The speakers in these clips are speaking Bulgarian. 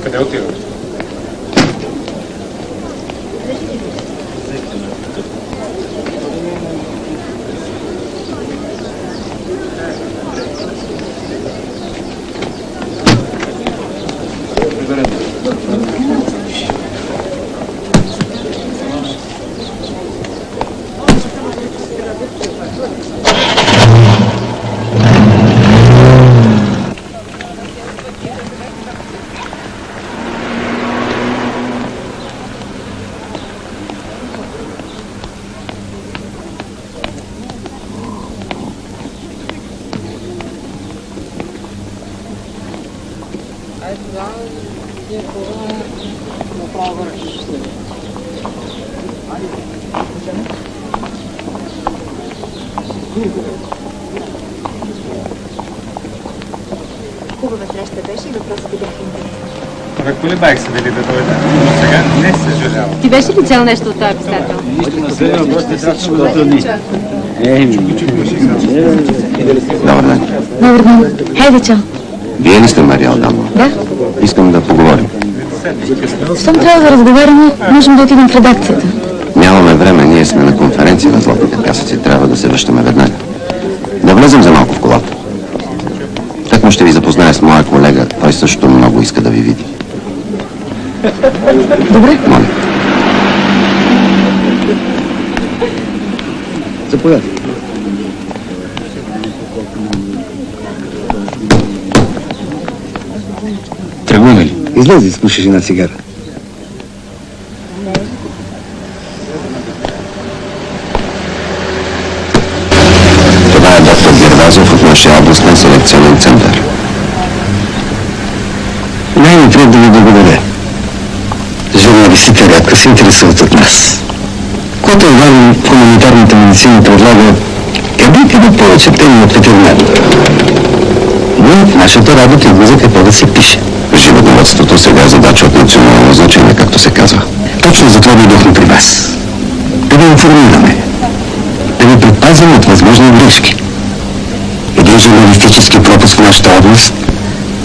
Къде отиваш? Хубава среща беше и въпросите бяха интересни. Абе, колебаех се дали да дойда, но сега не съжалявам. Ти беше ли цял нещо от този писател? Добър ден. Добър ден. Хайде, чао. Вие ли сте Мария Адамова? Да. Искам да поговорим. Щом трябва да разговаряме, можем да отидем в редакцията. Нямаме време, ние сме на конференция на Златните пясъци. Трябва да се връщаме веднага. Да влезем за малко в колата. Так му ще ви запозная с моя колега. Той също много иска да ви види. Добре. Моля. Заповядайте. Тръгваме ли? Излезе, изпушиш една цигара. Това е доктор Гервазов от нашия областен селекционен център. Най-напред да ви благодаря. Журналистите рядко се интересуват от нас. Когато Иван в хуманитарната медицина предлага къде повече теми от ветеринарни. Но в нашата работа идва за какво да се пише. Животновъдството сега е задача от национално значение, както се казва. Точно за това дойдохме при вас. Да ви информираме. Да ви предпазваме от възможни грешки. Един журналистически пропуск в нашата област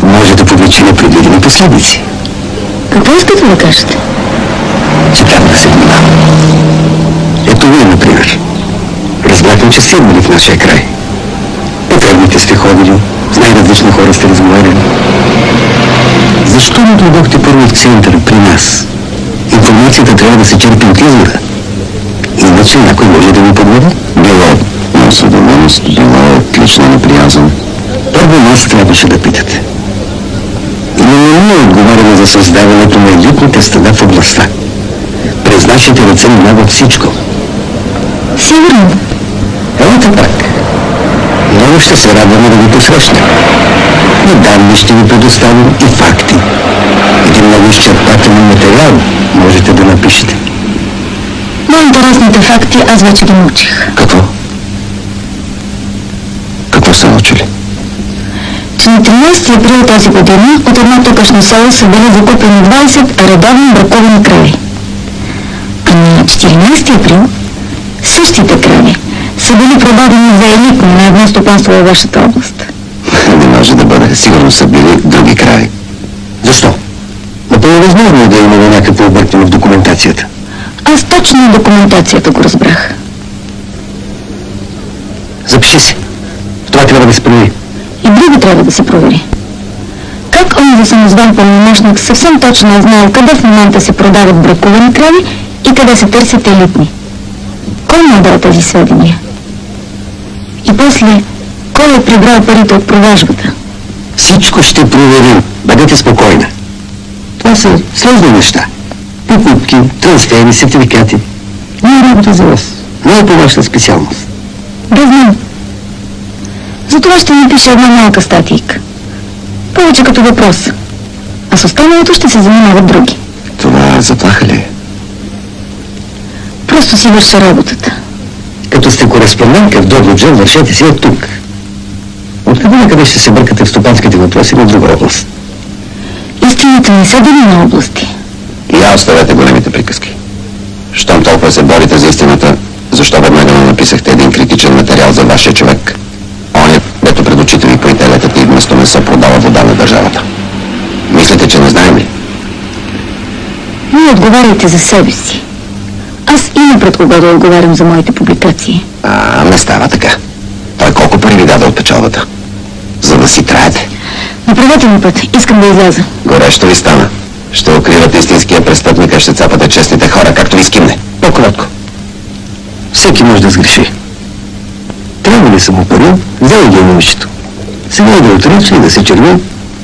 може да повлече непредвидени последици. Какво искате да кажете? Че трябва да се внимава. Ето вие, например. Разбрахме, че сте идвали в нашия край. По фермите сте ходили, с най-различни хора сте разговаряли. Защо не дойдохте първо в центъра при нас? Информацията трябва да се черпи от извора. Иначе някой може да ви подведе. Било на осведоменост, било от лична неприязан. Първо нас трябваше да питате. Именно ние отговаряме за създаването на елитните стада в областта. През нашите ръце минава всичко. Сигурно. Елате пак. Много ще се радваме да ви посрещнем. И данни ще ви предоставим, и факти. Един много изчерпателен материал можете да напишете. Най-интересните факти аз вече ги научих. Какво? Какво сте научили? Че на 13 април тази година от едно тукашно село са били закупени 20 редовни бракувани крави. А на 14 април същите крави са били продадени за елитно на едно стопанство във вашата област. Не може да бъде. Сигурно са били други крави. Защо? Напълно възможно е да има някакво объркване в документацията. Аз точно документацията го разбрах. Запиши се. Това трябва да се провери. И друго трябва да се провери. Как онзи самозван пълномощник съвсем точно е знаел къде в момента се продават бракувани крави и къде се търсят елитни? Кой му е дал тези сведения? И после, кой е прибрал парите от продажбата? Всичко ще проверим. Бъдете спокойна. Това са сложни неща. Покупки, трансфери, сертификати. Не е работа за вас. Не е по вашата специалност. Да знам. Затова ще напиша една малка статийка. Повече като въпрос. А с останалото ще се занимават други. Това заплаха ли е? Просто си върша работата. Като сте кореспондентка в Добруджа, вършете си от тук. Откъде на къде ще се бъркате в стопанските въпроси на друга област? Истината не се дели на области. И я оставете големите приказки. Щом толкова се борите за истината, защо веднага не написахте един критичен материал за вашия човек? Он е просто не се продава вода на държавата. Мислите, че не знаем ли? Вие отговаряйте за себе си. Аз има пред кого да отговарям за моите публикации. Не става така. Той колко пари ви даде от печалбата? За да си траете. Направете ми път, искам да изляза. Горещо ви стана. Ще укривате истинския престъпник, а ще цапате честните хора, както ви скимне. По-кратко. Всеки може да сгреши. Трябва ли съм оперил, взел ги момичето. Сега да отрича и да се черви,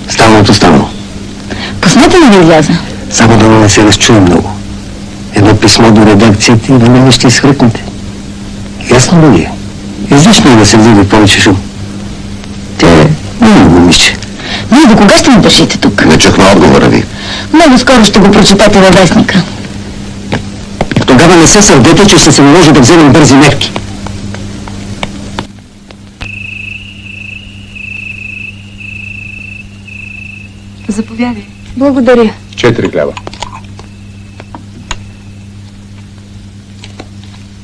станалото станало. Пуснете ли да изляза? Само да не се разчуя много. Едно писмо до редакцията и веднага ще изхръкнете. Ясно ли е? Излишно е да се вдига повече шум. Тя е мило момиче. Вие до кога ще ме държите тук? Не чухме отговора ви. Много скоро ще го прочетете във вестника. Тогава не се сърдете, че ще се наложи да вземем бързи мерки. Заповядай. Благодаря. 4 хляба.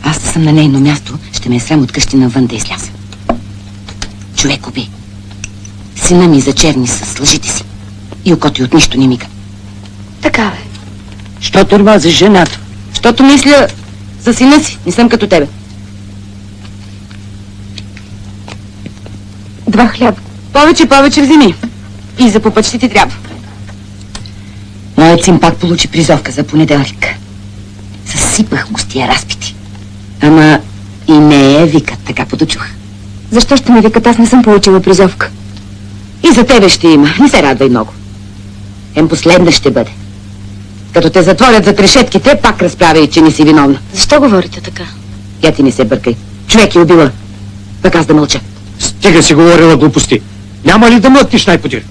Аз съм на нейно място, ще ме е срам от къщи навън да изляза. Човек уби. Сина ми зачерни с лъжите си. И окото й от нищо не мига. Така бе. Що турба за жената? Щото мисля за сина си. Не съм като тебе. 2 хляба. Повече вземи. И за по път ще ти трябва. Моят син пак получи призовка за понеделник. Съсипах му с тия разпити. Ама и не е викат, така подучух. Защо ще ми викат? Аз не съм получила призовка. И за тебе ще има. Не се радвай много. Последна ще бъде. Като те затворят за решетките, пак разправяй, че не си виновна. Защо говорите така? Я ти не се бъркай. Човек е убила. Пък аз да мълча. Стига си говорила глупости. Няма ли да млъкнеш най-подир?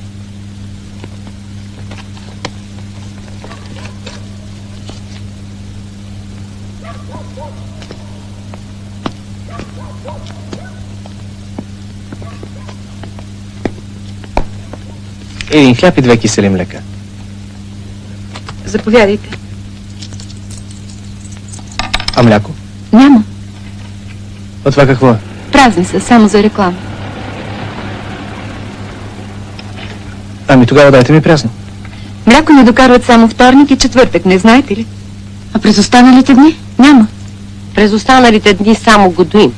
Един хляб и 2 кисели млека. Заповядайте. А мляко? Няма. А това какво е? Празни са, само за реклама. Ами тогава дайте ми прясно. Мляко ни докарват само вторник и четвъртък, не знаете ли? А през останалите дни? Няма. През останалите дни само го доим.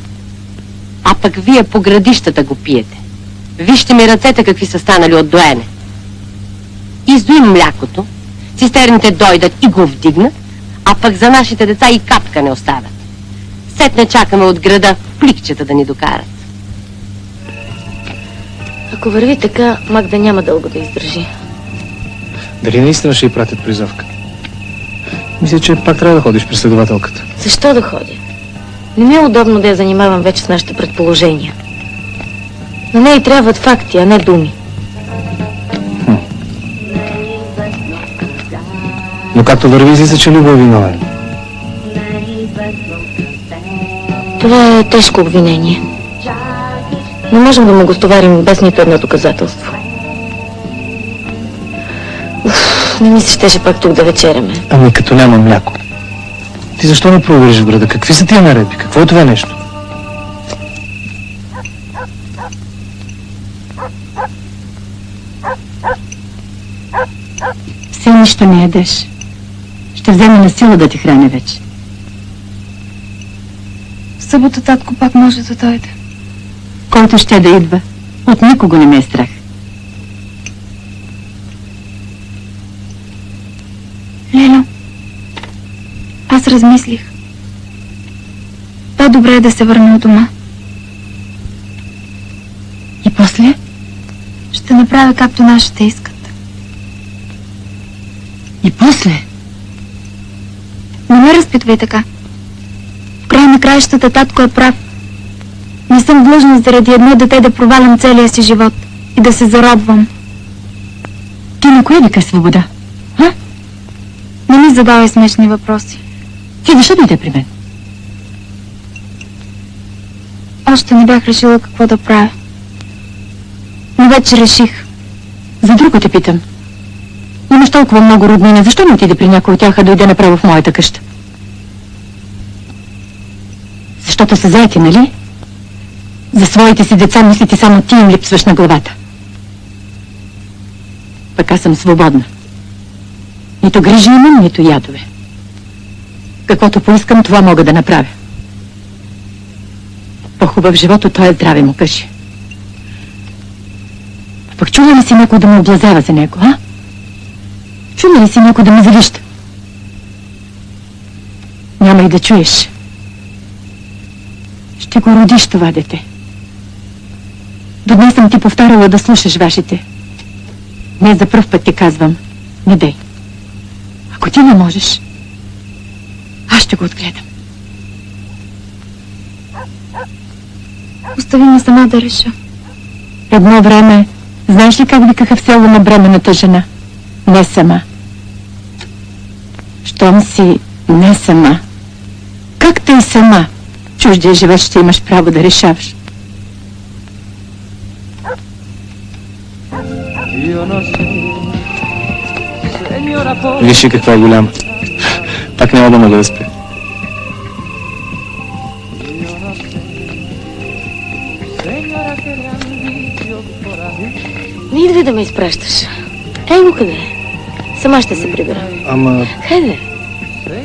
А пък вие по градищата го пиете. Вижте ми ръцете какви са станали от доене. Издоим млякото, цистерните дойдат и го вдигнат, а пък за нашите деца и капка не оставят. Сетне чакаме от града пликчета да ни докарат. Ако върви така, Магда няма дълго да издържи. Дали наистина ще й пратят призовка? Мисля, че пак трябва да ходиш при следователката. Защо да ходя? Не ми е удобно да я занимавам вече с нашите предположения. На нея трябват факти, а не думи. Но както върви, излиза, че Любо е виновен. Това е тежко обвинение. Не можем да му го стоварим без нито едно доказателство. Не ми се щеше пак тук да вечеряме. Ами като няма мляко. Ти защо не провериш в града? Какви са тия наредби? Какво е това нещо? Все нищо не ядеш. Ще вземе на сила да ти храня вече. В събота татко пак може да дойде. Който ще да идва. От никого не ме е страх. Лело, аз размислих. По-добре е да се върна от дома. И после? Ще направя както нашите искат. И после? Не ме разпитвай така. В край на краищата татко е прав. Не съм длъжна заради едно дете да провалям целия си живот и да се заробвам. Ти на кое вика свобода? А? Не ми задавай смешни въпроси. Ти защо дойде при мен? Още не бях решила какво да правя. Но вече реших. За друго те питам. Имаш толкова много роднини, защо не отиде при някой от тях, а дойде направо в моята къща? Защото са заети, нали? За своите си деца мислите само ти им липсваш на главата. Пък аз съм свободна. Нито грижи имам, нито ядове. Каквото поискам, това мога да направя. По-хубав живот от този здраве му кажи. Пък чула ли си някой да ме облазява за него, а? Чула ли си някой да ме завижда? Няма и да чуеш. Ще го родиш това дете. До днес съм ти повтаряла да слушаш вашите. Не за пръв път ти казвам. Не дей. Ако ти не можеш, аз ще го отгледам. Остави ме сама да реша. Едно време, знаеш ли как викаха в село на бременната жена? Не сама. Щом си не сама. Как тъй сама? Чуждия живот ще имаш право да решаваш. Виж и каква е голяма. Пак няма да мога да спя. Не идвай да ме изпращаш. Ей го къде е? Сама ще се прибера. Ама... Хайде.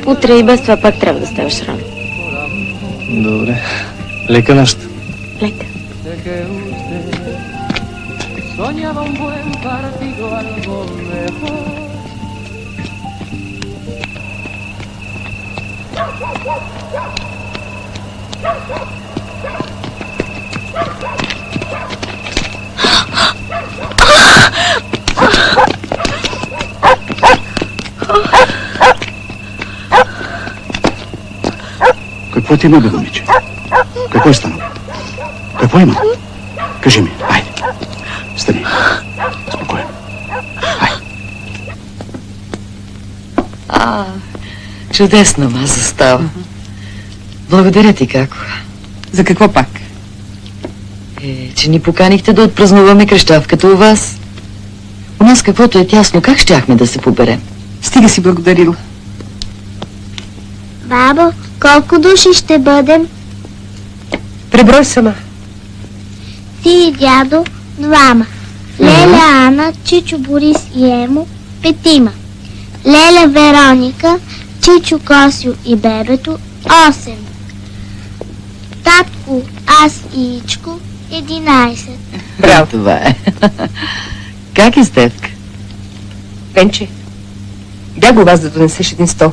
Утре и без това пак трябва да ставаш рано. Добре. Лека нощ. Лека. Soñaba un buen partido, algo mejor. Какво ти има, бе, момиче? Какво е станало? Какво има? Кажи ми, айде. Стани. Спокойно. Айде. Чудесна маза става. Благодаря ти, Како. За какво пак? Че ни поканихте да отпразнуваме кръщавката у вас. У нас каквото е тясно, как щяхме да се поберем? Стига си благодарила. Бабо, колко души ще бъдем? Преброй сама. Ти и дядо, двама. Леля, Ана, Чичо, Борис и Емо, петима. Леля, Вероника, Чичо, Косио и бебето, 8. Татко, аз и Ичко, 11. Браво. Това е. Как е, Стефка? Пенче, бяга у вас да донесеш един стол.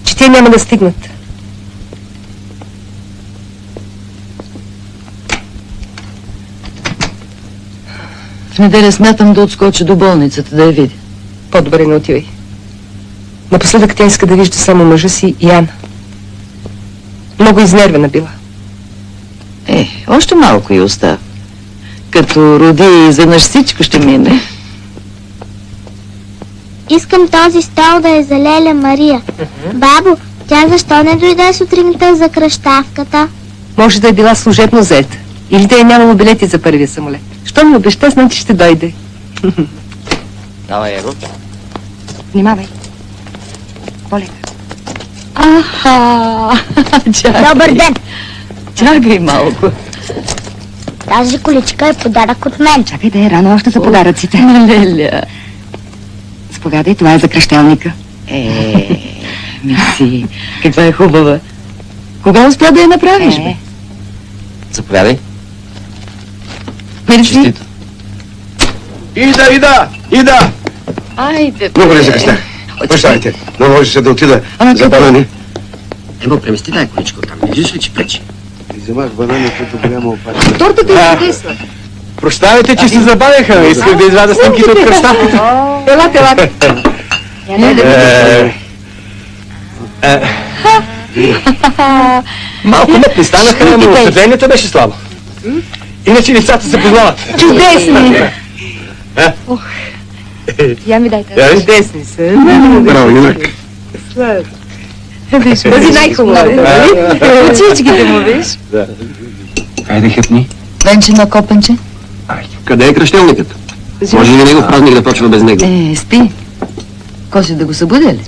Че те няма да стигнат. В неделя смятам да отскоча до болницата да я видя. По-добре не отивай. Напоследък тя иска да вижда само мъжа си и Ана. Много изнервена била. Още малко и остава. Като роди, изведнъж всичко ще мине. Искам този стол да е за Леля Мария. Бабо, тя защо не дойде сутринта за кръщавката? Може да е била служебно заета. Или да е нямало билети за първия самолет. Що ми обеща, значи ще дойде. Давай, Его. Внимавай. Полека. Аха! Чакай. Добър ден! Чакай малко. Тази количка е подарък от мен. Чакай да е рано още за подаръците. Леля. Заповядай, това е за кръщалника. Миси, каква е хубава. Кога успя да я направиш, бе? Заповядай. Мерси. Ида! Айде, Много не закъснях. Прощавайте, но може се да отида за банани. Емо, премести дай количко там. Виждаш ли, че пречи? Вземах бананите до голяма опасност. Тортата е чудесна. Прощавайте, че се забавяха. Исках да извада снимките от кръщавката. Елате. Малко ме пристанаха, но осветлението беше слабо. Иначе лицата се познават. Чудесни. Я ми дайте. Чудесни са. Браво, юнак. Виж, тази най-хубава. Очичките му, виж. Айде, хъпни. Венче на копенче. Къде е кръщелникът? Може ли негов празник да почва без него? Спи. Коси да го събудя ли?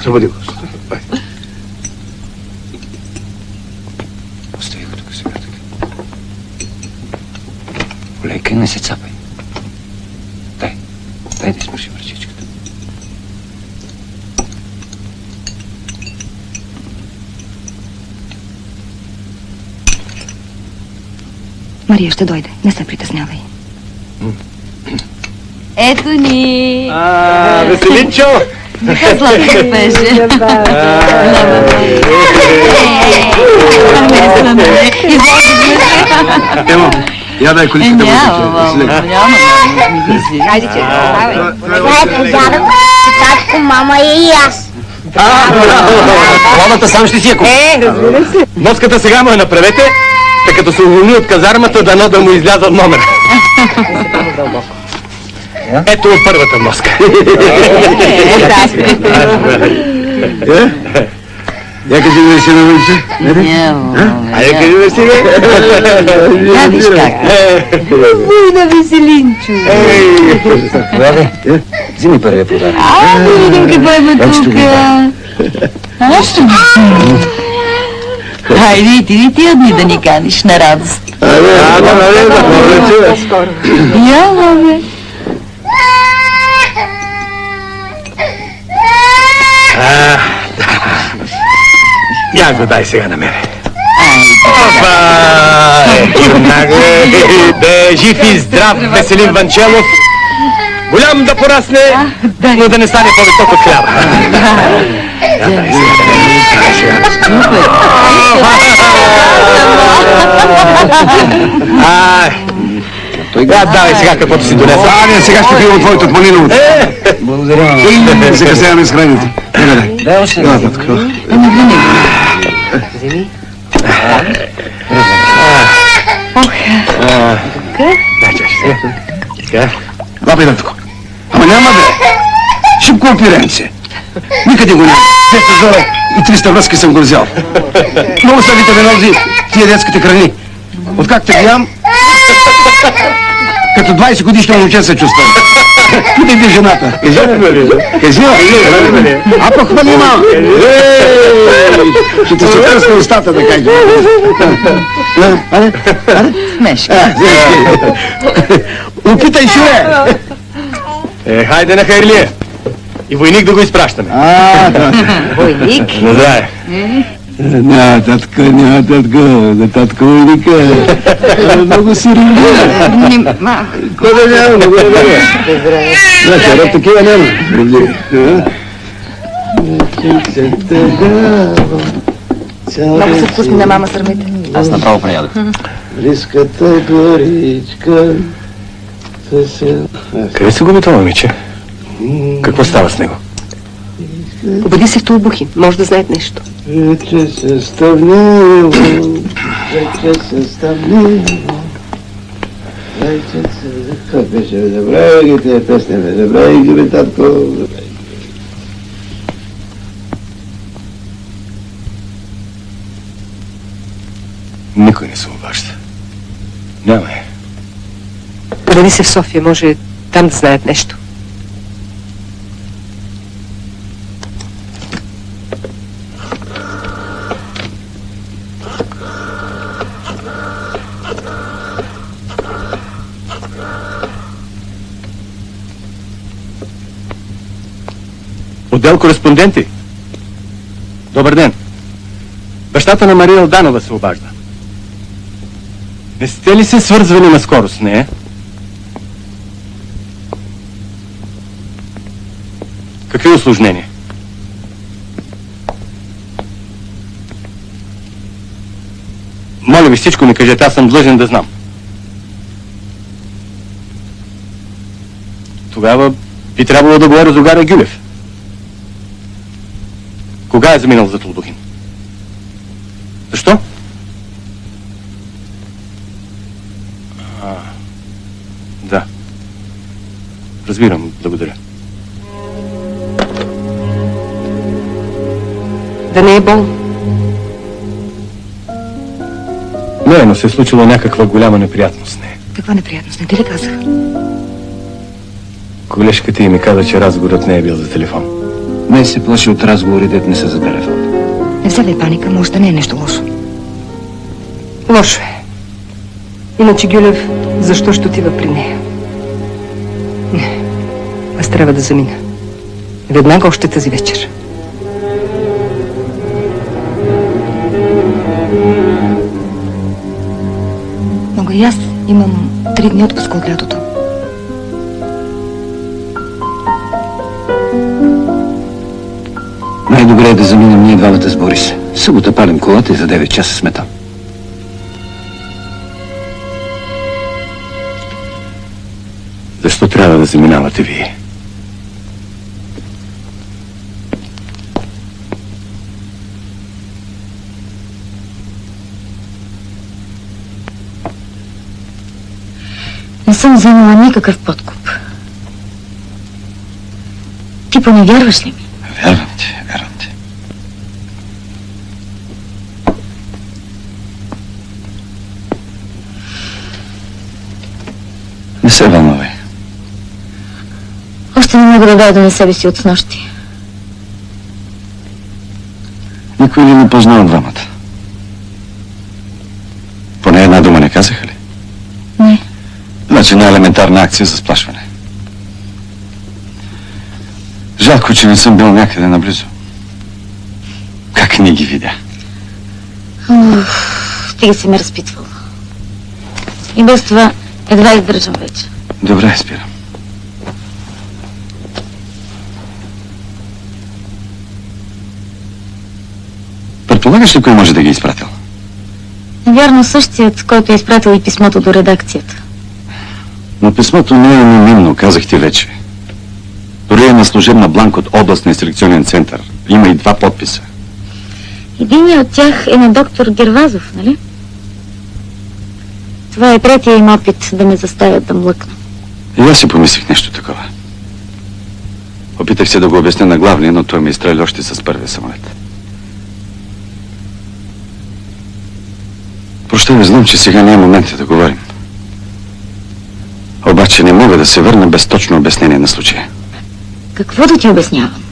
Събуди го. Остави го тук сега. Лека, не се цапай. Дай. Айде смърши върчичката. Мария ще дойде. Не се притеснявай. Ето ни! Веселинчо! Така сладко беше. Емо, я дай количката вода. Хайде, че. Татко, мама и аз. Колата сам ще си я купи. Разбира се. Носката сега му я направете, тъй като се уволни от казармата, дано да му изляза номер. Ето първата носка. Я кажи ми си на върче. Айде кажи ми си, бе. Я виж как. Буйна Веселинчо. Вземи първия подарък. Да видим какво има тук. Хайде и тия дни да ни каниш на радост. Я, бабе. Я го дай сега на мене. Да е жив и здрав Веселин Ванчелов. Голям да порасне, но да не стане по-висок от хляба. Давай сега каквото си донеса. Не, сега ще пия от твоето, от малиновото. Благодаря. И сега сега ми с храните. Дай още. Вземи. Дай чаш. Така. Лапай да тук. Ама няма да е. Шипко опиренце. Никъде го няма. 200 зора и 300 връзки съм го взял. Много са витаминози тия детските храни. Откакто ги ям, като 20 годишно момче се чувствам. Питай ти жената. Кажи, а пък хвали мама. Ще те се кръсна устата да кажа. Смешка. Опитай се. Хайде на Хайрлия. И войник да го изпращаме. Войник? На здраве. Няма татко, да татко войника. Много си рингира. Кой да няма, много да няма. Значи, ръб такива няма. Много са вкусни на мама сърмите. Аз направо приядах. Близката горичка. Къде се губи това момиче? Какво става с него? Обади се в Толбухин. Може да знаят нещо. Вече се стъмнило, вече се стъмнило. Вече се... Как беше, бе, забравя ги тия песни, бе, забравя ги, бе, татко. Никой не се обажда. Няма е. Обади се в София. Може там да знаят нещо. Отдел кореспонденти. Добър ден. Бащата на Мария Алданова се обажда. Не сте ли се свързвали наскоро с нея? Какви усложнения? Моля ви, всичко ми кажете, аз съм длъжен да знам. Тогава би трябвало да говоря за Гаря Гюлев. Кога е заминал за Толдухин? Защо? Да. Разбирам, благодаря. Да не е болно. Не, но се е случила някаква голяма неприятност с нея. Каква неприятност? Не ти ли казах? Колежката й ми каза, че разговорът не е бил за телефон. Не се плаши от разговори, дет не са за телефон. Не вземай паника, може да не е нещо лошо. Лошо е. Иначе Гюлев, защо ще отива при нея? Не. Аз трябва да замина. Веднага още тази вечер. Много и аз имам 3 дни отпуск от лятото. Най-добре е да заминем ние двамата с Борис. Събота палим колата и за 9 часа сме там. Защо трябва да заминавате вие? Не съм вземала никакъв подкуп. Ти поне вярваш ли ми? Вярвам ти, вярвам ти. Не се вълнувай. Още не мога да дойда на себе си от снощи. Никой ли не познава двамата? Поне една дума не казаха ли? Не. Значи една елементарна акция за сплашване. Жалко, че не съм бил някъде наблизо. Как не ги видя? Стига си ме разпитвал. И без това едва издържам вече. Добре, спирам. Предполагаш ли кой може да ги е изпратил? Вярно същият, който е изпратил и писмото до редакцията. Но писмото не е анонимно, казах ти вече. Дори е на служебна бланка от областния селекционен център. Има и 2 подписа. Единият от тях е на доктор Гервазов, нали? Това е третия им опит да ме заставят да млъкна. И аз си помислих нещо такова. Опитах се да го обясня на главния, но той ме изстреля още с първия самолет. Прощавай, знам, че сега не е момент да говорим. Обаче не мога да се върна без точно обяснение на случая. Какво да ти обяснявам?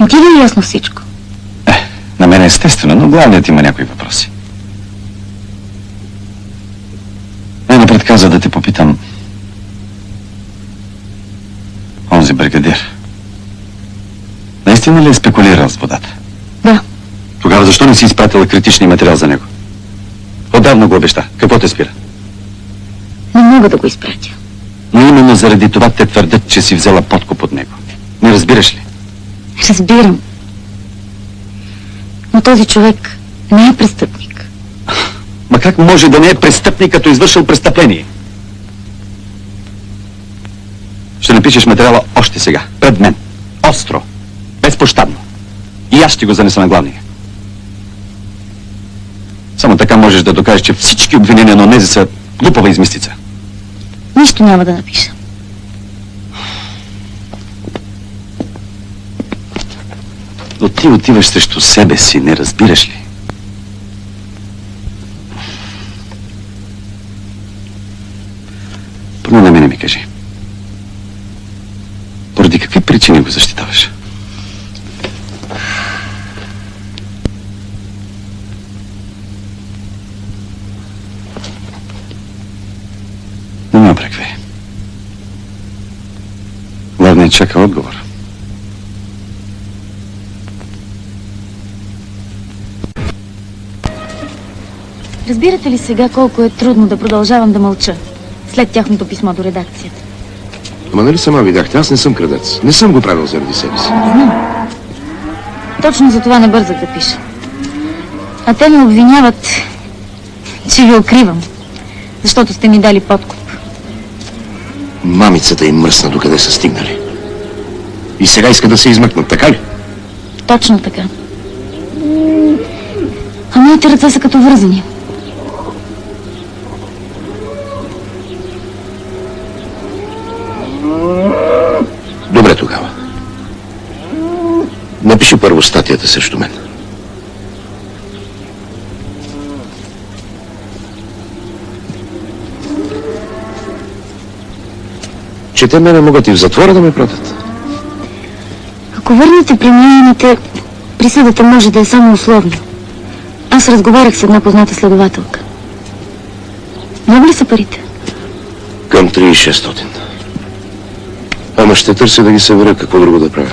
Не ти ли е ясно всичко? На мен естествено, но главният има някои въпроси. Най-напред каза да те попитам. Онзи бригадир. Наистина ли е спекулирал с водата? Да. Тогава защо не си изпратила критичния материал за него? Отдавна го обеща. Какво те спира? Не мога да го изпратя. Но именно заради това те твърдят, че си взела подкуп от него. Не разбираш ли? Разбирам. Но този човек не е престъпник. Ма как може да не е престъпник, като извършил престъпление? Ще напишеш материала още сега, пред мен. Остро. Безпощадно. И аз ще го занеса на главния. Само така можеш да докажеш, че всички обвинения на онези са глупава измислица. Нищо няма да напиша. Но ти отиваш срещу себе си, не разбираш ли? Поне на мене ми кажи. Поради какви причини го защитаваш? Не ме опреквай. Главният чака отговор. Разбирате ли сега колко е трудно да продължавам да мълча след тяхното писмо до редакцията? Ама нали сама видяхте, аз не съм крадец. Не съм го правил заради себе си. Знам. Точно за това не бързах да пиша. А те ме обвиняват, че ви укривам, защото сте ми дали подкуп. Мамицата им мръсна докъде са стигнали. И сега иска да се измъкнат, така ли? Точно така. А моите ръце са като вързани. Добре тогава. Напиши първо статията срещу мен. Че те мене могат и в затвора да ме пратят. Ако върнете премиените, присъдата може да е само условно. Аз разговарях с една позната следователка. Много ли са парите? Към 3600. Ама ще търся да ги събера, какво друго да правя.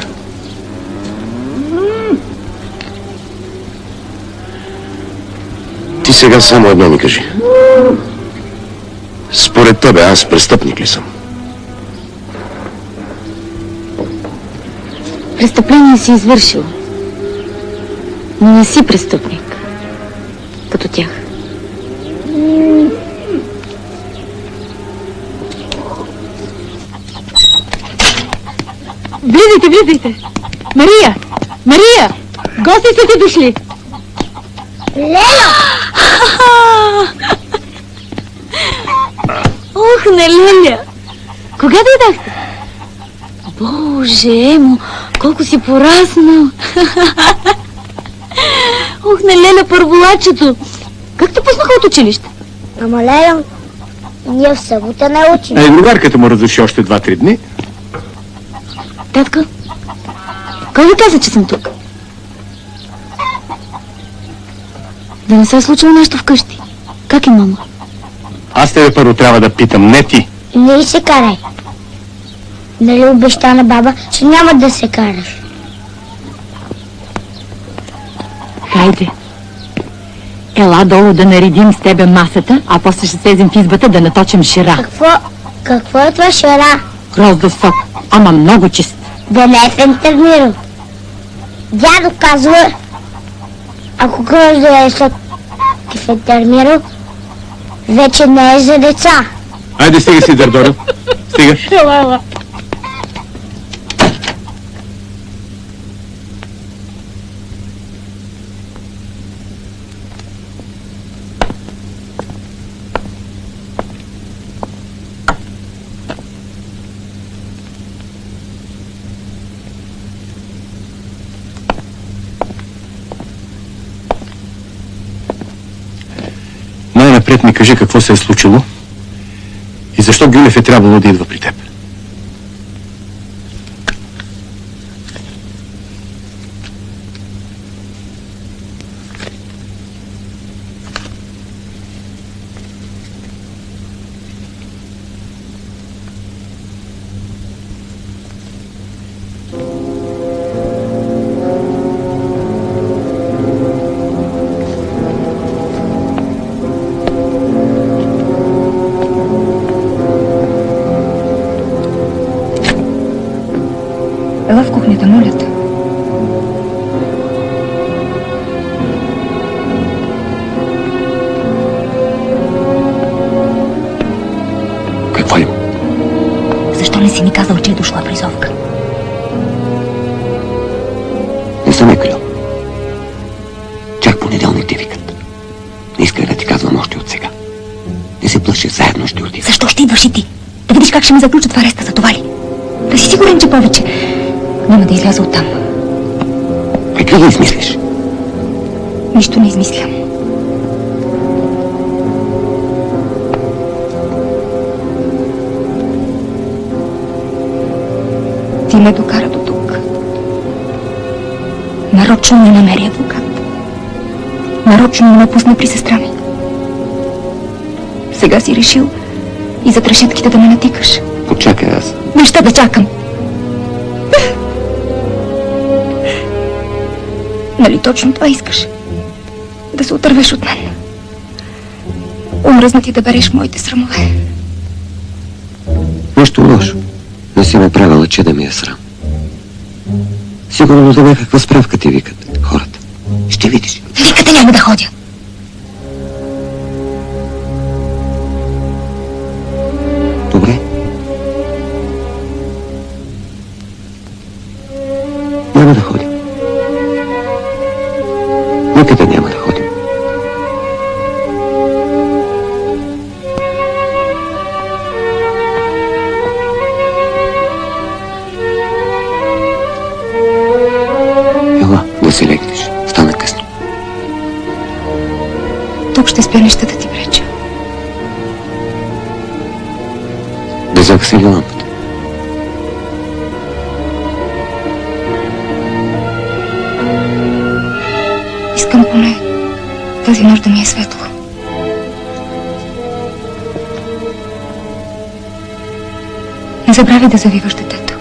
Ти сега само едно ми кажи. Според тебе аз престъпник ли съм? Престъпление си извършил, но не си престъпник, като тях. Влизайте, влизайте! Мария! Мария! Гости са ти дошли! Леля! Ох, не Леля! Кога дойдахте? Боже, Емо, колко си пораснал! Ох, не Леля, първолачето! Как те пуснаха от училище? Ама Леля, ние в събота не учим. Другарката му разреши още 2-3 дни. Татка, кой ви каза, че съм тук? Да не се е случило нещо вкъщи. Как е, мама? Аз тебе първо трябва да питам, не ти. Не се карай. Нали обеща на баба, че няма да се караш? Хайде. Ела долу да наредим с тебе масата, а после ще слезем в избата да наточим шира. Какво е това шера? Гроздов сок, ама много чист. Да не е фентърмирал. Дядо казва, ако гроздовия сок е фентърмирал, вече не е за деца. Айде, стига си, Дърдоро. Стига. Ела. Най-напред ми кажи какво се е случило и защо Гюлев е трябвало да идва при теб. Ела в кухнята, моля те. Какво има? Защо не си ми казал, че е дошла призовка? Не съм я крил. Чак понеделник те викат. Не искай да ти казвам още от сега. Не се плаши, заедно ще отидем. Защо ще идваш и ти? Да видиш как ще ме заключат в ареста за това ли? Да си сигурен, че повече няма да изляза оттам. Какви да измислиш? Нищо не измислям. Ти ме докара до тук. Нарочно не намери адвокат. Нарочно не ме пусна при сестра ми. Сега си решил и зад решетките да ме натикаш. Почакай аз. Защо да чакам? Нали точно това искаш? Да се отървеш от мен. Омръзна ти да береш моите срамове. Нищо лошо. Не си ме правила, че да ми е срам. Сигурно до тебе каква справка ти викат хората. Ще видиш. Викате, няма да ходя. Добре. Няма да ходим. Никъде няма да ходим. Ела, да си легнеш. Стана късно. Тук ще спя, нещата ти преча. Да загаси ли лампата? Искам поне тази нощ да ми е светло. Не забравяй да завиваш детето.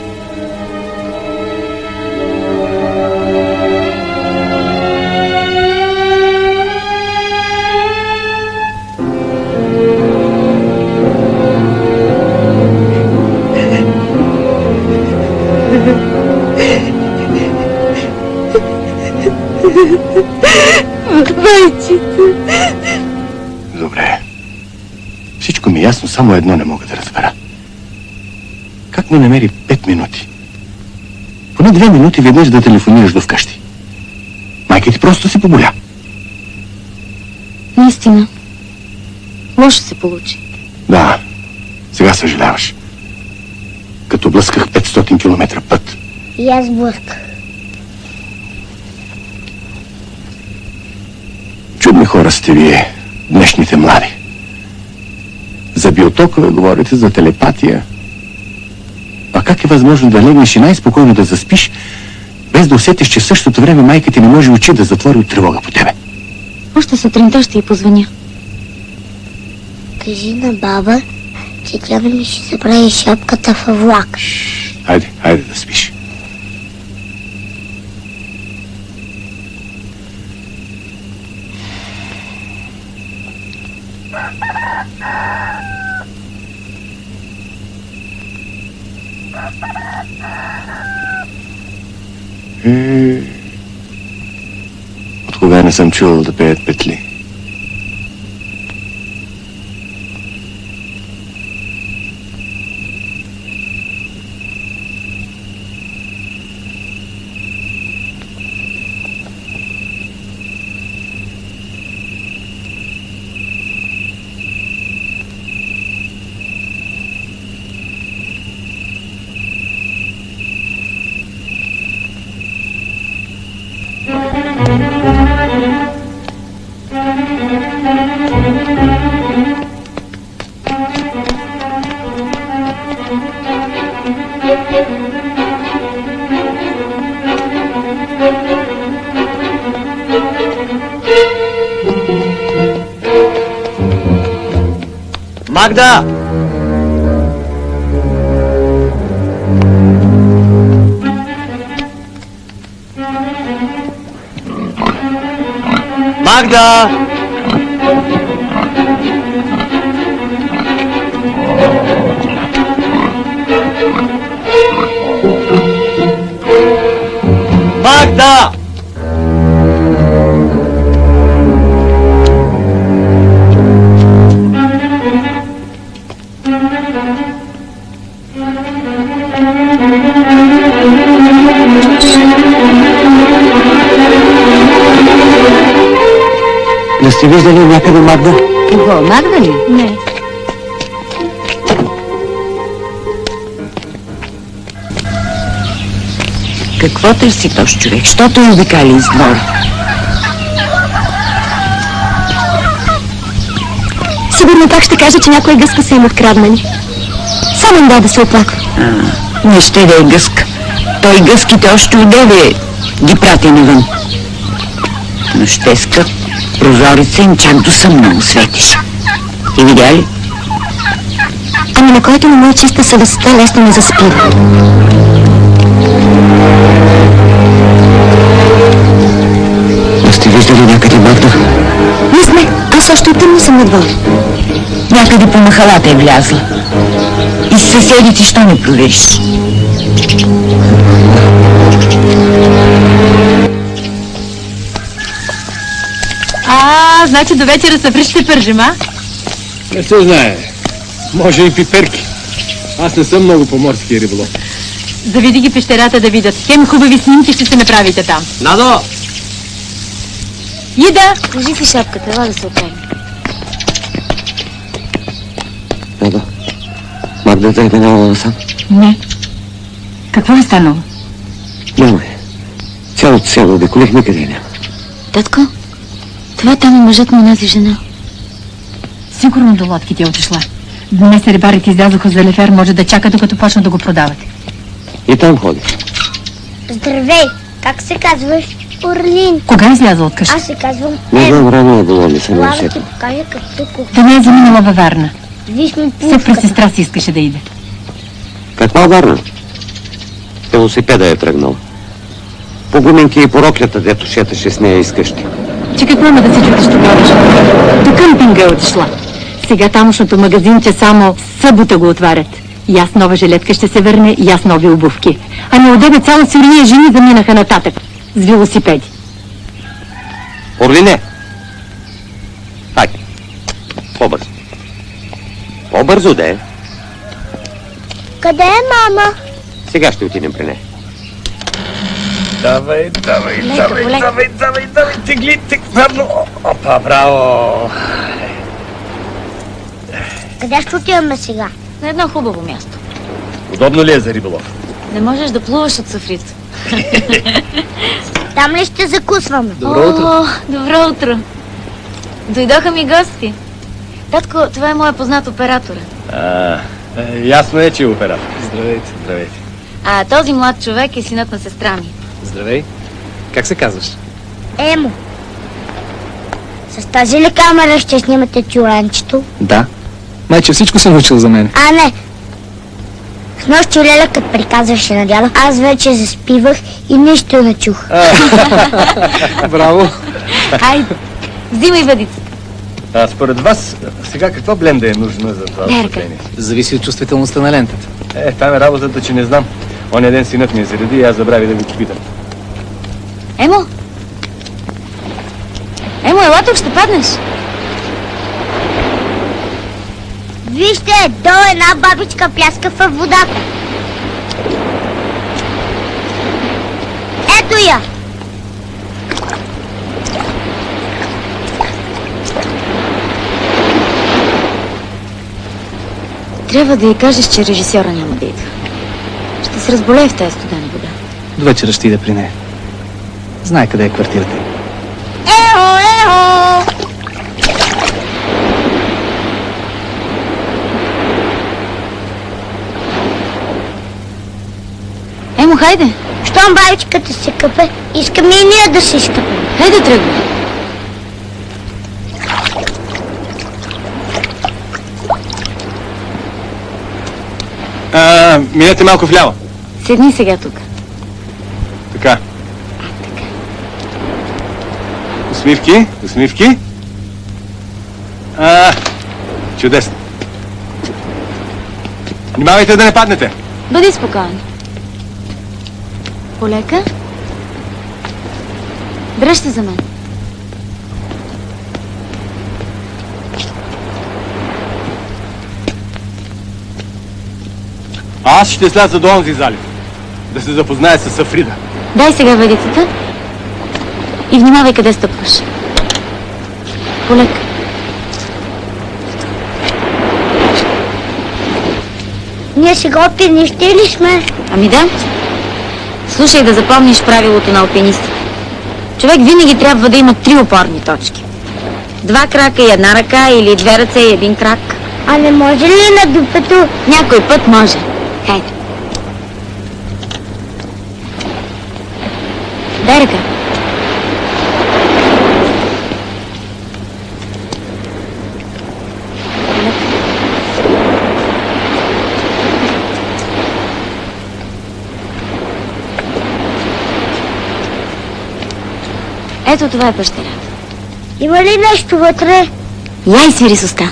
Вайчето. Добре. Всичко ми е ясно, само едно не мога да разбера. Как не намери 5 минути? Поне 2 минути веднъж да телефонираш до вкъщи. Майка ти просто се поболя. Наистина. Лошо се получи. Да, сега съжаляваш. Като блъсках 500 км път. И аз блъсках. Чудни хора сте вие, днешните млади. За биотокове говорите, за телепатия. А как е възможно да легнеш и най-спокойно да заспиш, без да усетиш, че в същото време майка ти не може очи да затвори от тревога по тебе? Още сутринта ще й позвъня. Кажи на баба, че тя ми ще забрави шапката във влак. Хайде да спиш. От кога не съм чувал да пеят петли? Магда! Магда! Магда! Не сте виждали някъде Магда? Кого? Магда ли? Не. Какво търси този човек? Що той обикали из двора? Сигурно пак ще каже, че някоя гъска са им откраднали. Само им дай да се оплаква. Не ще да е гъска. Той гъските още одеве ги прати навън. Но ще скъп. Прозорица им чак до съмна му светиш. Ти видя ли? Ами на който не му е чиста съвестта, лесно не заспива. Не сте виждали някъде Магда? Не сме. Аз още тъмно съм на двор. Някъде по махалата е влязла. И с съседите, що не провериш? Значи до вечера са ще пържим, а? Не се знае. Може и пиперки. Аз не съм много по морския риболов. Завиди ги пещерата да видят. Хем хубави снимки ще се направите там. Надо! Ида! Кажи си шапката, ела да се оправи. Надо. Магда да е минала насам? Не. Какво е станало? Няма е. Цялото село обиколих, никъде няма. Татко, това там е мъжът на онази жена. Сигурно до лодките е отишла. Днес рибарите излязоха за лефер, може да чака докато почнат да го продават. И там ходи. Здравей! Как се казваш? Орлин. Кога е излязла от къща? Аз се казвам Не Ем. знам, рано е било, не съм Ела я да ти усетил. покажа като кухня. Да не е заминала във Варна. Виж ми Все при пушката. сестра си искаше да иде. Каква Варна? Велосипеда е тръгнал. По гуменки и по роклята, дето шеташе с нея из къщи. Че какво има да се чудиш тогава? До къмпинга е отишла. Сега тамошното магазинче само събота го отварят. И аз нова жилетка ще се върне, и аз нови обувки. Ами одебе цяла сюрия жени заминаха нататък с велосипеди. Орлине! Хайде. По-бързо. По-бързо, де. Къде е мама? Сега ще отидем при нея. Давай, тегли, бавно. Опа, браво. Къде ще отиваме сега? На едно хубаво място. Удобно ли е за риболов? Не можеш да плуваш от Сафрица. Там ли ще закусваме? Добро утро. О, добро утро. Дойдоха ми гости. Татко, това е моя познат оператор. Ясно е, че е оператор. Здравейте. Здравейте. А този млад човек е синът на сестра ми. Здравей. Как се казваш? Емо. С тази ли камера ще снимате чуранчето? Да. Майче, всичко съм научил за мен. А, не. С нощи Леля, като приказваше на дядо, аз вече заспивах и нищо не чух. Браво. Айде, взимай въдица. Според вас, сега каква бленда е нужна за това осветление? Зависи от чувствителността на лентата. Там е работата, че не знам. Оня ден синът ми зареди и аз забравих да го попитам. Емо! Емо, ела тук, ще паднеш. Вижте, долу една бабичка пляска във водата. Ето я! Трябва да й кажеш, че режисьора няма да идва. Ще се разболее в тази студена вода. До вечера ще иде при нея. Знае къде е квартирата й. Ехо, ехо! Емо, хайде! Щом бабичката се къпе, искаме и ние да се изкъпем. Хайде, тръгвай! Минете малко вляво. Седни сега тук. Така. Усмивки, усмивки. Чудесно. Внимавайте да не паднете. Бъди спокоен. Полека. Дръж се за мен. Аз ще сляза до онзи залив. Да се запозная с Сафрида. Дай сега въдицата и внимавай къде стъпваш. Полека. Ние сега алпинисти ли сме? Ами да. Слушай да запомниш правилото на алпинистите. Човек винаги трябва да има 3 опорни точки. 2 крака и 1 ръка или 2 ръце и 1 крак. А не може ли на дупето? Някой път може. Хайде. Дай ръка. Ето това е пещерата. Има ли нещо вътре? Я и свири с уста.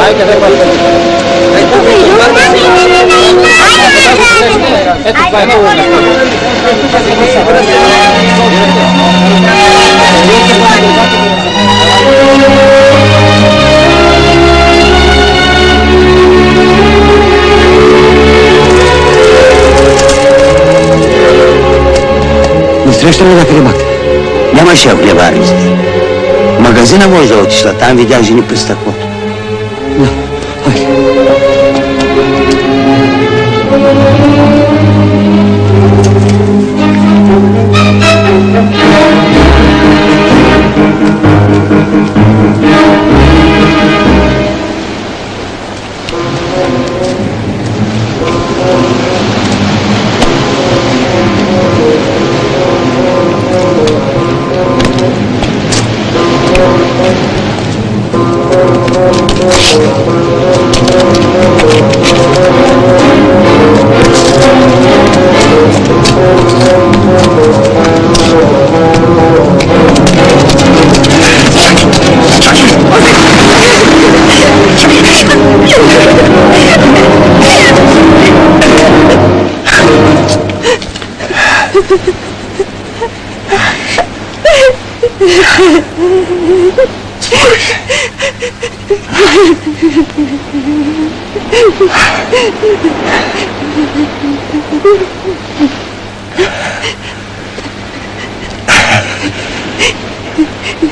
Ай, къде Насреща ме някъде, Магда. Нямаше в хлебарницата. В магазина може да отишла, там видях жени през стъклото. Да, хайде.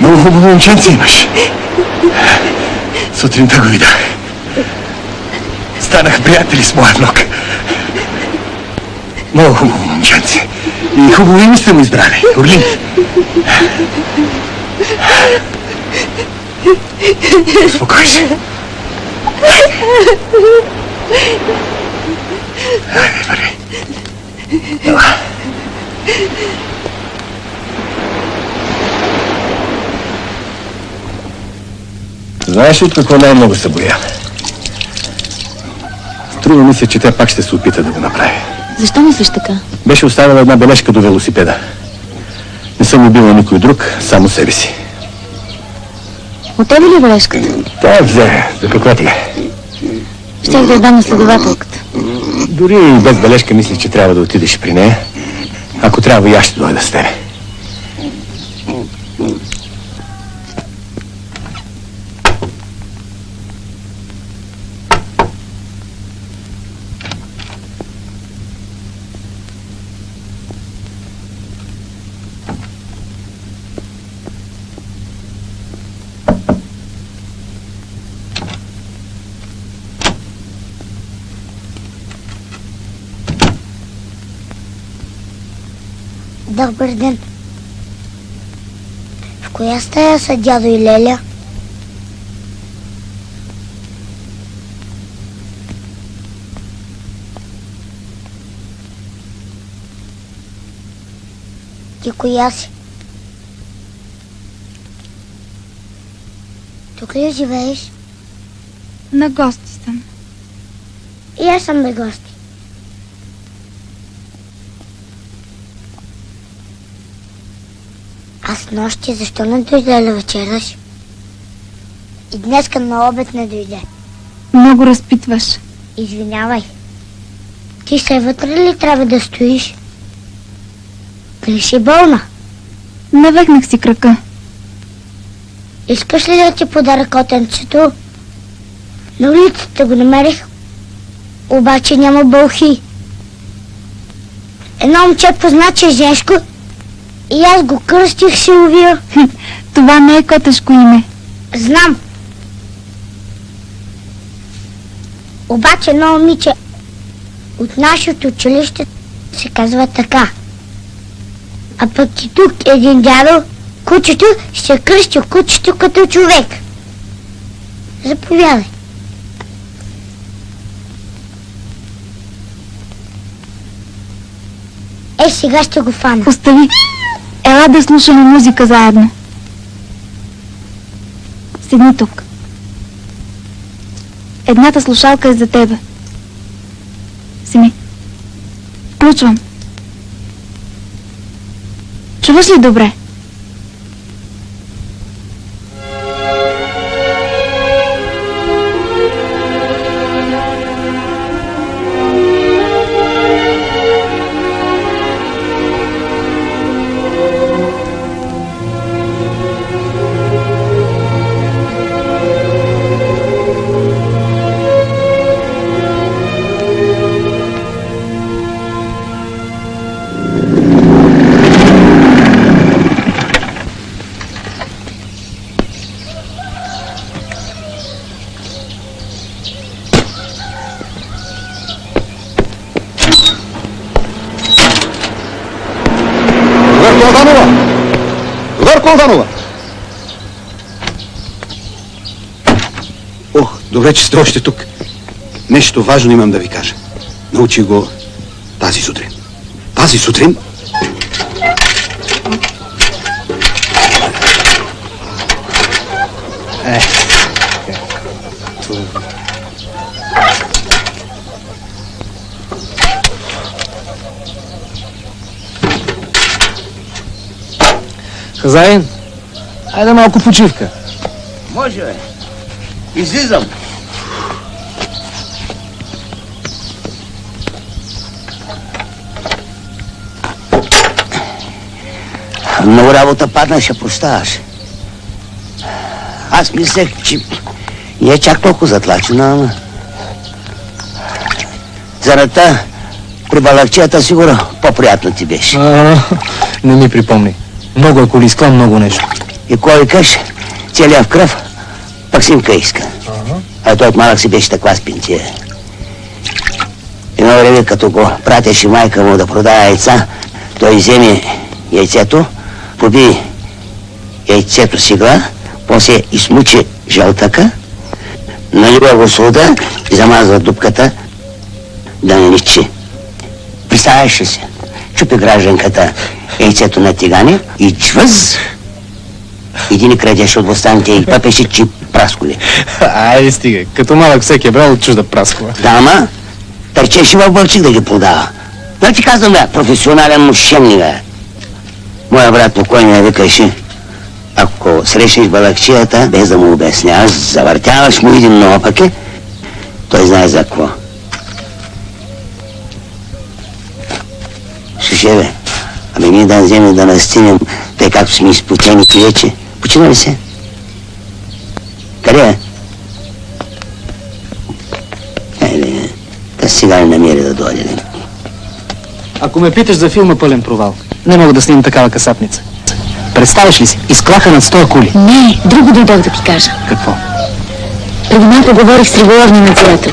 Много хубаво момченце имаш. Сутринта го видях. Станах приятели с моя внук. Много хубаво момченце. И хубаво име сте му избрали. Орлин. Успокой се. Хайде, върви. Ела. Знаеш ли от какво най-много се боя? Струва ми се, че тя пак ще се опита да го направи. Защо мислиш така? Беше оставила една бележка до велосипеда. Не съм убила никой друг, само себе си. От тебе ли е бележката? Тя взе, за каква ти е? Щях да я дам на следователката. Дори и без бележка мислих, че трябва да отидеш при нея. Ако трябва, и аз ще дойда с тебе. Добър ден. В коя стая са дядо и Леля? Ти коя си? Тук ли живееш? На гости съм. И аз съм на гости. Аз нощи защо не дойде да вечераш? И днеска на обед не дойде. Много разпитваш. Извинявай. Ти се вътре ли трябва да стоиш? Дали си болна? Навекнах си крака. Искаш ли да ти подаря котенцето? На улицата го намерих, обаче няма бълхи. Едно момче позна, че е женско и аз го кръстих Силвия. Това не е котешко име. Знам. Обаче едно момиче от нашето училище се казва така. А пък и тук един дядо, кучето, ще кръсти кучето като човек. Заповядай. Сега ще го фана. Остави. Ела да слушаме музика заедно. Седни тук. Едната слушалка е за тебе. Семи. Включвам. Чуваш ли добре? Марко Алданова! Ох, добре, че сте още тук. Нещо важно имам да ви кажа. Научих го тази сутрин. Тази сутрин... Хазаин, айде малко почивка. Може, бе. Излизам. Много работа падна, ще прощаваш. Аз мислех, че не е чак толкова затлачена, ама... Зарата при балакчията сигурно по-приятно ти беше. Не ми припомни. Много е колискла, много нещо. И кой викаш, целия в кръв, пък симка иска. А той от малък си беше таква спинтия. Едно време, като го пратеше майка му да продава яйца, той вземе яйцето, поби яйцето с игла, после измучи жълтъка, налива го сода и замазва дупката да не ничи. Представяш ли се? Чупи гражданката яйцето на тигане и чвъз! Един крадеше от останите и пъпеше, че прасколи. Айде стига, като малък всеки е брал от чужда праскова. Да, ама търчеше в Бълчик да ги продава. Да ти казвам, бе, професионален мошенник, бе. Моя брат покойния викаше, ако срещнеш балакчията, без да му обясняваш, завъртяваш му един наопаки, той знае за какво. Слушай, бе, ами ние да вземем да настинем, тъй както сме изпотени вече. Почина ли се? Къде е? Айде, да сега не намери да дойде. Ако ме питаш за филма Пълен провал, не мога да снимам такава касапница. Представяш ли си? Изклаха над 100 кули. Не, друго дойдох да ти кажа. Какво? Преди малко говорих с риболовния надзирател.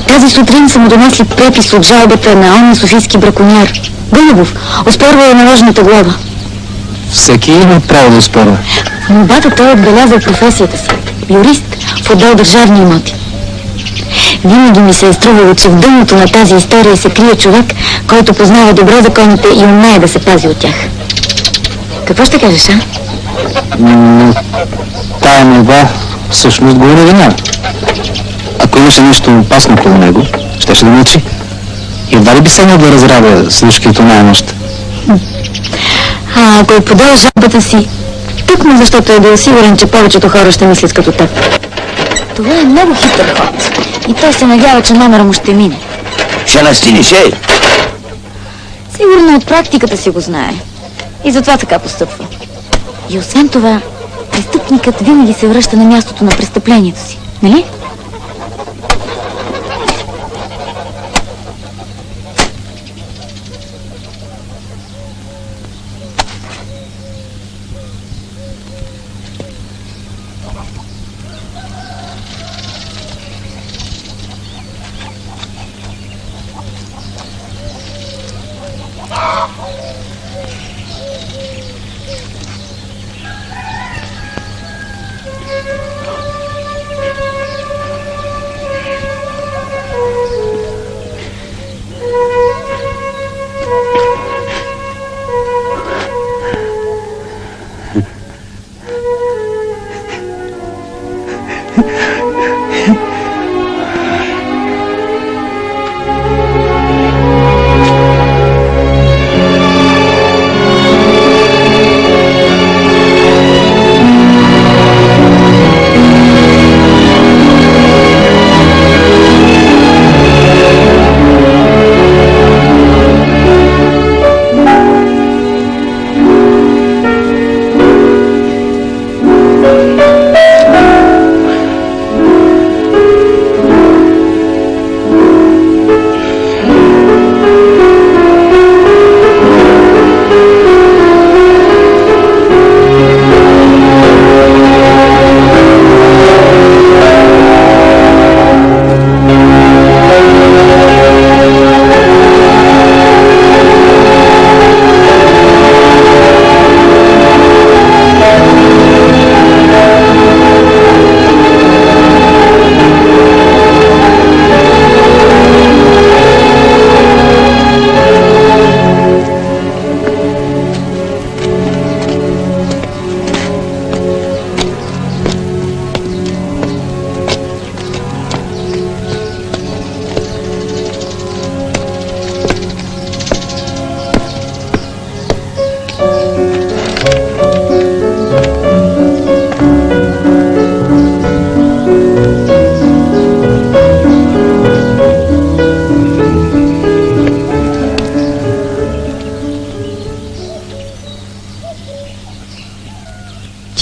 Тази сутрин са му донесли препис от жалбата на онзи софийски браконьер. Гълъбов оспорва е наложената глоба. Всеки има право да оспорва. В молбата той е отбелязал професията си. Юрист в отдел държавни имоти. Винаги ми се е струвало, че в дъното на тази история се крие човек, който познава добре законите и умее да се пази от тях. Какво ще кажеш, а? Тая молба всъщност го навинява. Ако имаше нещо опасно около него, щеше да мълчи. И едва ли би седнал да разрабя слушки от оная нощ? А ако е подал жалбата си, тъкмо защото е бил сигурен, че повечето хора ще мислят като теб. Това е много хитър ход. И той се надява, че номера му ще мине. Ще настиниш, ей! Сигурно от практиката си го знае. И затова така постъпва. И освен това, престъпникът винаги се връща на мястото на престъплението си. Нали?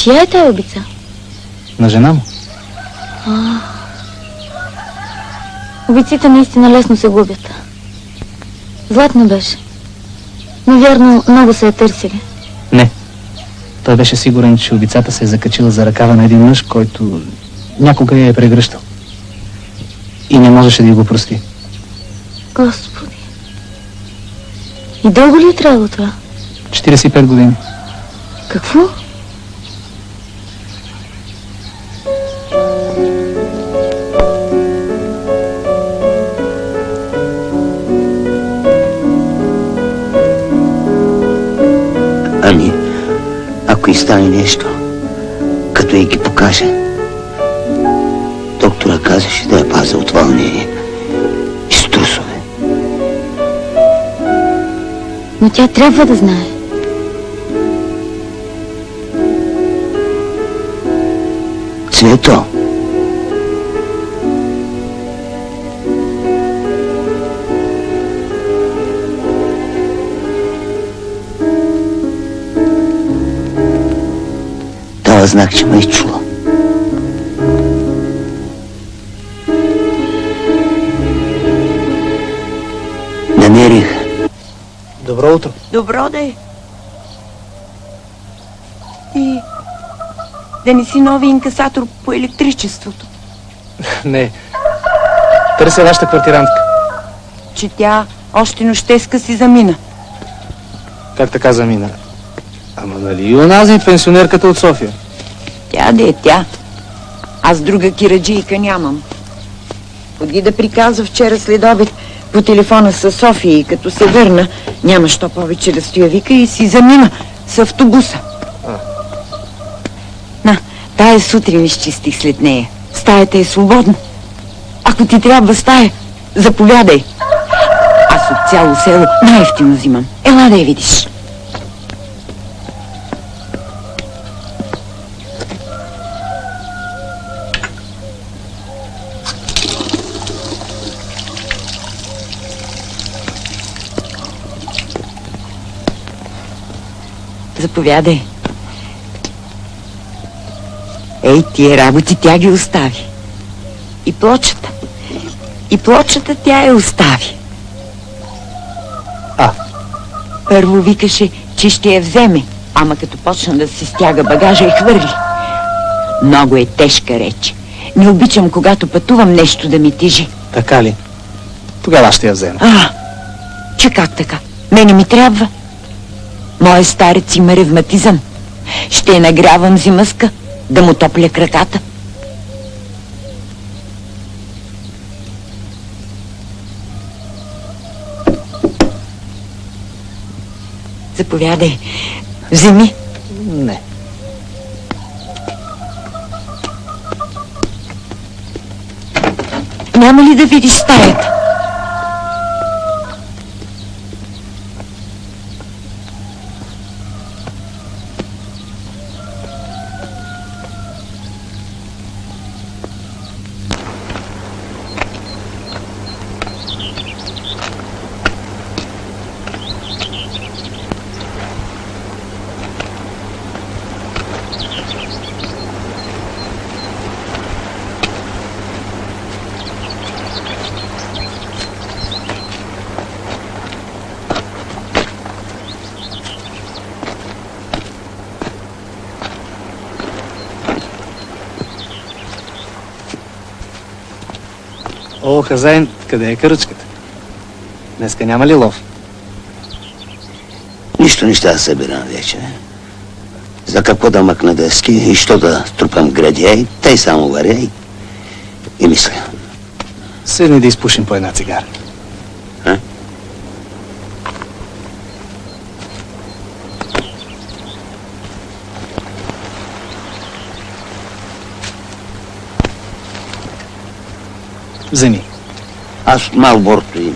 Чия е тая обица? На жена му. Обиците наистина лесно се губят. Златна беше. Навярно, много се е търсили. Не. Той беше сигурен, че обицата се е закачила за ръкава на един мъж, който някога я е прегръщал. И не можеше да го прости. Господи. И дълго ли е трябвало това? 45 години. Какво? Ами, ако и стане нещо, като и ги покаже, доктора казаше да я пазя от вълнение и струсове. Но тя трябва да знае. Цвето, дава знак, че ме е чула. Намерих. Добро утро. Добро да е. И да не си нови инкасатор по електричеството. Не. Търся вашата квартирантка. Че тя още нощеска си замина. Как така замина? Ама нали и онази пенсионерката от София? Тя да е тя. Аз друга кираджийка нямам. Ходи да приказва вчера след обед по телефона с София и като се върна, няма що повече да стоя, вика, и си замина с автобуса. На, тая сутрин изчистих след нея. Стаята е свободна. Ако ти трябва стая, заповядай. Аз от цяло село най-ефтино взимам. Ела да я видиш. Заповядай. Ей, тия работи тя ги остави. И плочата. И плочата тя я остави. Първо викаше, че ще я вземе, ама като почна да се стяга багажа, я хвърли. Много е тежка реч. Не обичам, когато пътувам, нещо да ми тежи. Така ли? Тогава ще я взема. Че как така? Мене ми трябва. Моя старец има ревматизъм. Ще я нагрявам зимъска, да му топля краката. Заповядай. Вземи. Не. Няма ли да видиш стаята? О, хазяин, къде е каръчката? Днеска няма ли лов? Нищо не ще да събирам вече. За какво да мъкна дъски и що да трупам градия и тъй само варя и мисля. Седни да изпушим по една цигара. Вземи. Аз от Малборто има.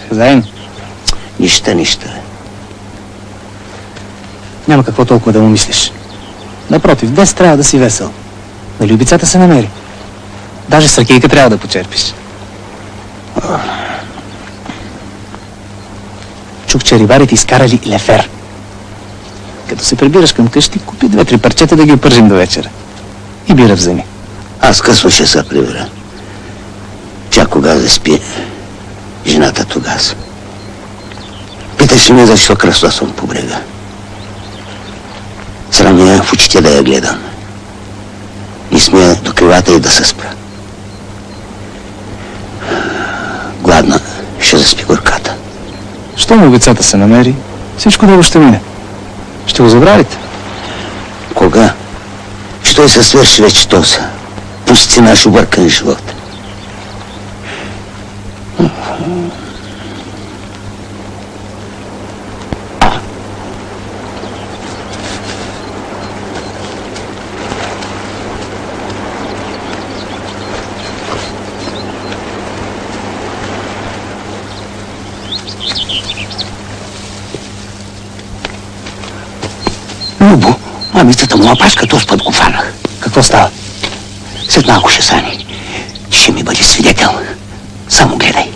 Хазяин. Нищо. Няма какво толкова да му мислиш. Напротив, днес трябва да си весел. Нали обицата се намери? Даже с ракийка трябва да почерпиш. Чух, че рибарите изкарали лефер. Като се прибираш към къщи, купи 2-3 парчета да ги пържим до вечера. И бира вземи. Аз късно ще се прибера. Тя кога да спи, жената тогаз. Питаше ме защо кръстосвам по брега. Срам я в очите да я гледам. Не смея до кривата и да се спра. Гладна ще заспи горката. Щом обицата се намери, всичко друго ще мине. Ще го забравите. Кога? Що се свърши вече този? Пусти наш объркан живот. Любо, мамицата му опашка, този път го фанах. Какво става? След малко ще стане. Ще ми бъде свидетел. Само гледай.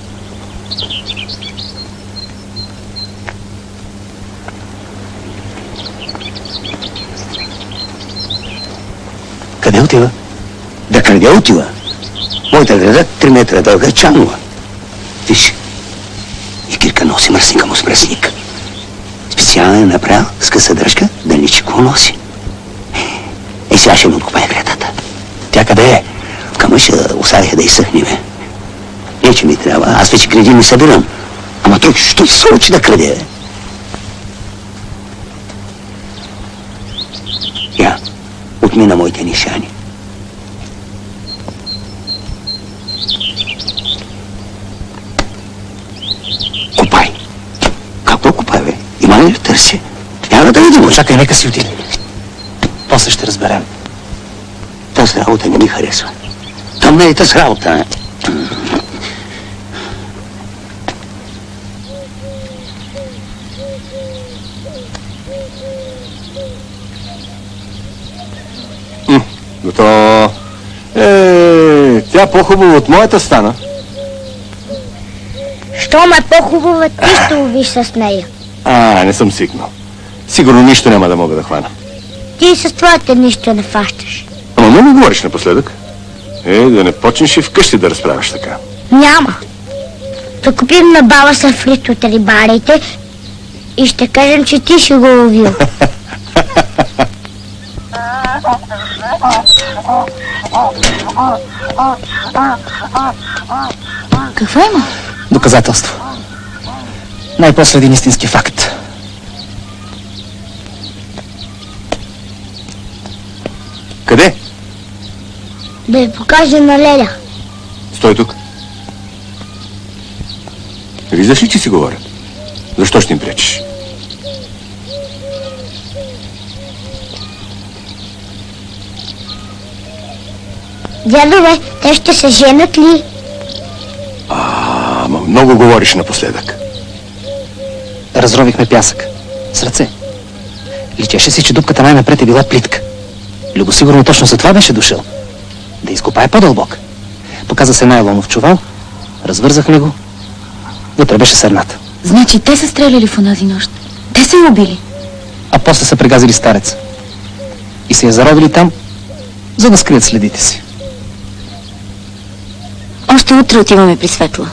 Къде отива? Да къде отива? Моята града 3 метра дълга чанова. Виж, и Кирка носи мръсника му с мръсник. Специално е направил с къса дръжка да личи какво носи. Сега ще му откопая гредата. Тя къде е? В камъша оставя да изсъхнеме. Не, че ми трябва, аз вече гради не събирам. Ама той що се случи да краде? Я, отмина моите нишани. Копай. Какво копай, бе? Има ли да търси? Няма да видим. Чакай, нека си отиде. После ще разберем. Тази работа не ми харесва. Там не е тази работа. Готово. Тя по-хубава от моята стана. Щом е по-хубава, ти ще увиш с нея. Не съм свикнал. Сигурно нищо няма да мога да хвана. Ти с твоята нищо не фащаш. Ама не ми говориш напоследък. Да не почнеш и вкъщи да разправяш така. Няма. Да купим на баба са фрит от рибарите и ще кажем, че ти ще го ловил. Какво има? Доказателство. Най-после един истински факт. Къде? Да ви покажа на Леля. Стой тук. Виждаш ли, че си говоря? Защо ще им пречиш? Дядове, те ще се женят ли? Ама много говориш напоследък. Разровихме пясък. С ръце. Личеше си, че дупката най-напред е била плитка. Любо сигурно точно за това беше дошъл. Да изкопае по-дълбок. Показа се найлонов чувал, развързахме го. Вътре беше сърната. Значи те са стреляли в онази нощ. Те са я убили. А после са прегазили стареца. И се я заровили там, за да скрият следите си. Още утре отиваме при Светла.